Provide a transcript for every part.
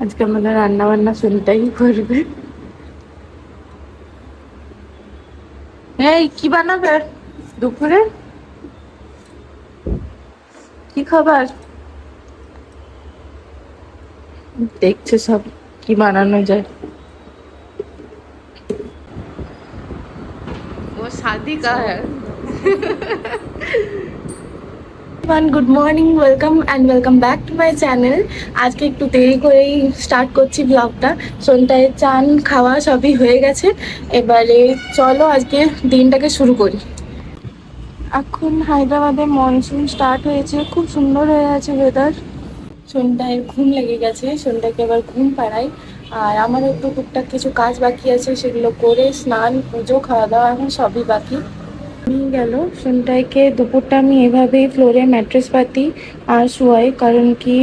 আজকে আমাদের রান্না বান্না শুনতেই করবে। এই কি বানাবে দুপুরে? কি খাবার দেখছে সব, কি বানানো যায়। ও শাদি কা হ্যায়। Good morning, welcome and welcome back to my channel. আজকে একটু দেরি করেই স্টার্ট করছি ব্লগটা। সন্ধ্যায় চান খাওয়া সবই হয়ে গেছে, এবারে চলো আজকে দিনটাকে শুরু করি। এখন হায়দ্রাবাদে মনসুন স্টার্ট হয়েছে, খুব সুন্দর হয়ে আছে ওয়েদার। সন্ধ্যায় ঘুম লেগে গেছে, সন্ধ্যাকে আবার ঘুম পাড়াই। আর আমার একটু টুকটাক কিছু কাজ বাকি আছে, সেগুলো করে স্নান পুজো খাওয়া দাওয়া এখন সবই বাকি। নিয়ে গেল সন্ধ্যাকে, দুপুরটা আমি এভাবেই ফ্লোরে ম্যাট্রেস পাতি আর শোয়াই, কারণ কি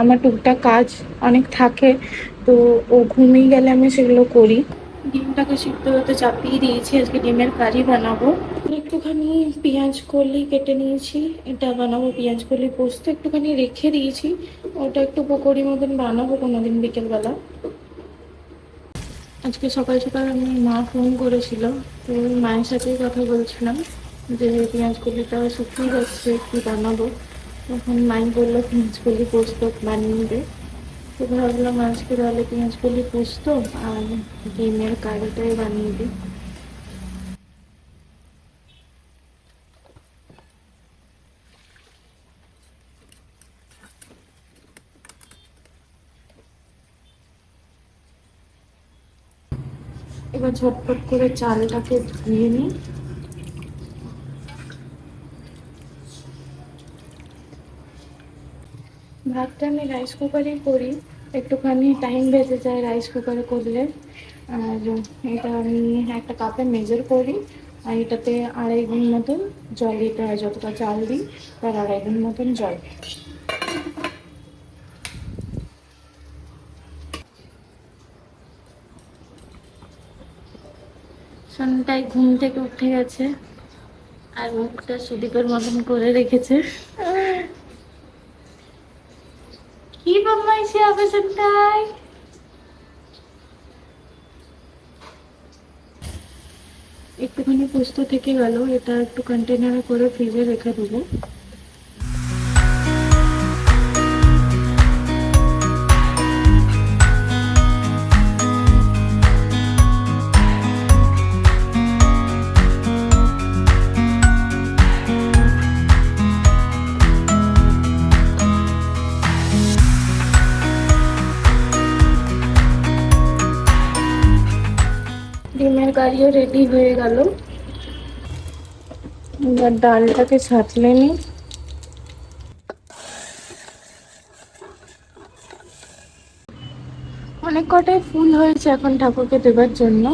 আমার টুকটাক কাজ অনেক থাকে, তো ও ঘুমিয়ে গেলে আমি সেগুলো করি। ডিমটাকে সিদ্ধ হতে চাপিয়ে দিয়েছি, আজকে ডিমের কারি বানাবো। একটুখানি পেঁয়াজ কলি কেটে নিয়েছি, এটা বানাবো পেঁয়াজ কলি পোস্ত। একটুখানি রেখে দিয়েছি, ওটা একটু পকোড়ি মতন বানাবো কোনোদিন বিকেলবেলা। আজকে সকাল সকাল আমি মা ফোন করেছিল, তো মায়ের সাথেই কথা বলছিলাম যে পেঁয়াজ কলিটা শুকিয়ে যাচ্ছে, কি বানাবো। তখন মাই বললো পেঁয়াজ কলি পোস্ত বানিয়ে দেবে। তো ভাবলাম আজকে তাহলে পেঁয়াজ কলি পোস্ত আর ডিমের কারিটাই বানিয়ে দিই। এবার ঝটপট করে চালটাকে ধুয়ে নিই। ভাতটা আমি রাইস কুকারেই করি, একটুখানি টাইম বেঁচে যায় রাইস কুকারে করলে। আর এটা আমি একটা কাপে মেজার করি, আর এটাতে 2.5 গুণ মতন জল দিতে হয়, যতটা চাল দিই তার 2.5 গুণ মতন জল। সন্ধ্যায় ঘুম থেকে উঠে গেছে আর মুখটা সুদীপের মতন করে রেখেছে। কি বদমাইশি হবে সন্ধ্যায়। একটুখানি পোস্ত থেকে গেল, এটা একটু কন্টেনারে করে ফ্রিজে রেখে দেবো। ডিমের কারিও রেডি হয়ে গেল, এবার ডালটাকে ছাঁচলে নি। অনেক কটাই ফুল হয়েছে এখন ঠাকুরকে দেবার জন্য।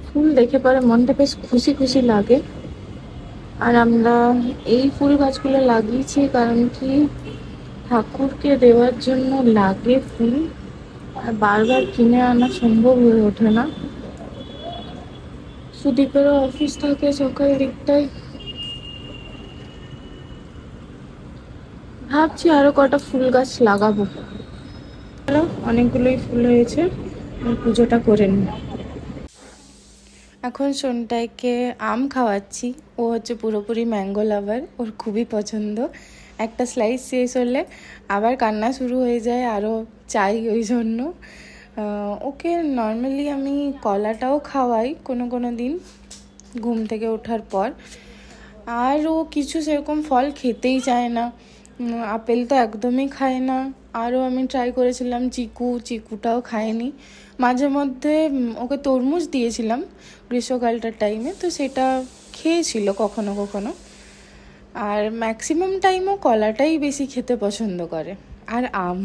ফুল দেখে পরে মনটা বেশ খুশি খুশি লাগে। আর আমরা এই ফুল গাছগুলো লাগিয়েছি কারণ কি ঠাকুরকে দেওয়ার জন্য লাগে ফুল, আর বারবার কিনে আনা সম্ভব হয়ে ওঠে না। সুদীপেরও অফিস থাকে সকাল দিকটায়, ভাবছি আরো কটা ফুল গাছ লাগাবো। অনেকগুলোই ফুল হয়েছে, পুজোটা করে নিই। এখন সন্ধ্যাকে আম খাওয়াচ্ছি, ও হচ্ছে পুরোপুরি ম্যাঙ্গো লাভার, ওর খুবই পছন্দ। একটা স্লাইস শেষ হলে আবার কান্না শুরু হয়ে যায়, আরও চাই, ওই জন্য ওকে নর্মালি আমি কলাটাও খাওয়াই কোনো কোনো দিন ঘুম থেকে ওঠার পর। আর ও কিছু সেরকম ফল খেতেই চায় না, আপেল তো একদমই খায় না। আরও আমি ট্রাই করেছিলাম চিকুটাও খায়নি। মাঝে মধ্যে ওকে তরমুজ দিয়েছিলাম গ্রীষ্মকালটার টাইমে, তো সেটা খেয়েছিল কখনো কখনো। আর ম্যাক্সিমাম টাইমও কলাটাই বেশি খেতে পছন্দ করে, আর আম।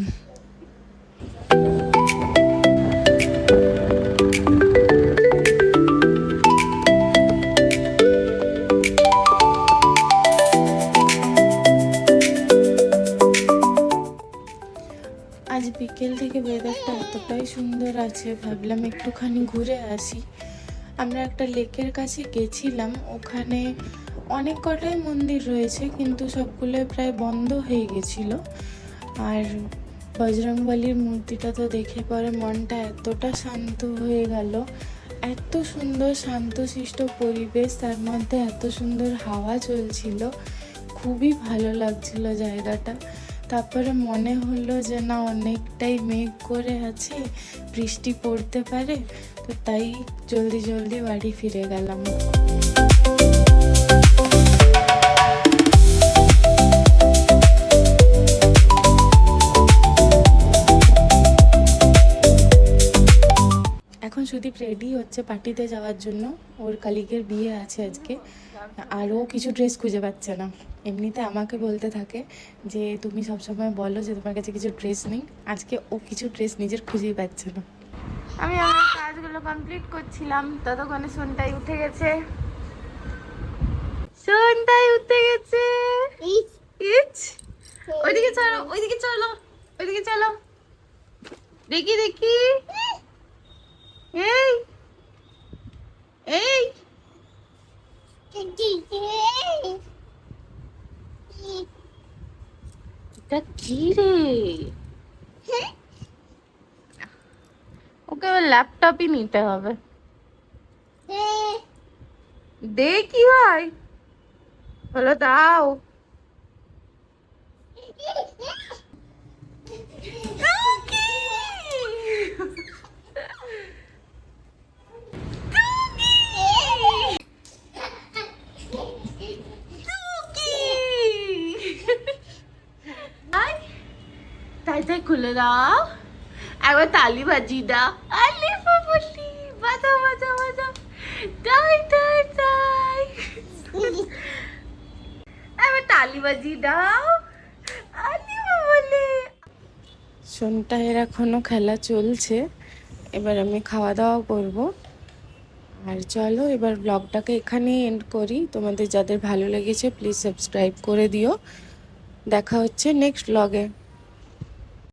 আজ বিকেল থেকে ওয়েদারটা এতটাই সুন্দর আছে, ভাবলাম একটুখানি ঘুরে আসি। আমরা একটা লেকের কাছে গেছিলাম, ওখানে অনেক কটাই মন্দির রয়েছে কিন্তু সবগুলো প্রায় বন্ধ হয়ে গেছিলো। আর বজরংবলীর মূর্তিটা তো দেখে পরে মনটা এতটা শান্ত হয়ে গেল। এত সুন্দর শান্তশিষ্ট পরিবেশ, তার মধ্যে এত সুন্দর হাওয়া চলছিল, খুবই ভালো লাগছিল জায়গাটা। তারপরে মনে হলো যে না, অনেকটাই মেঘ করে আছে, বৃষ্টি পড়তে পারে, তো তাই জলদি জলদি বাড়ি ফিরে গেলাম। এখন সুদীপ রেডি হচ্ছে পার্টিতে যাওয়ার জন্য, ওর কালিগের বিয়ে আছে আজকে, আর ও কিছু ড্রেস খুঁজে পাচ্ছে না। এমনিতে আমাকে বলতে থাকে যে তুমি সবসময় বলো যে তোমার কাছে কিছু ড্রেস নেই, আজকে ও কিছু ড্রেস নিজের খুঁজেই পাচ্ছে না। আমি আমার কাজগুলো কমপ্লিট করছিলাম, ততক্ষণে সোনটাই উঠে গেছে। সোনটাই উঠে গেছে। ওইদিকে চলো, ওইদিকে চলো, ওইদিকে চলো, দেখি দেখি। এই এই এটা কি রে? ওকে ল্যাপটপই নিতে হবে। দে কি হয়, বলো দাও। তাই তাই খুলে দাও, একবার তালি বাজিয়ে দাও। আলি বাবলি, বাজাও বাজাও বাজাও, তাই তাই তাই, একবার তালি বাজিয়ে দাও। আলি বাবলি। সোনটায়ের এখনো খেলা চলছে, এবার আমি খাওয়া দাওয়া করব। আর চলো এবার ব্লগটাকে এখানেই এন্ড করি। তোমাদের যাদের ভালো লেগেছে প্লিজ সাবস্ক্রাইব করে দিও। দেখা হচ্ছে নেক্সট ব্লগে।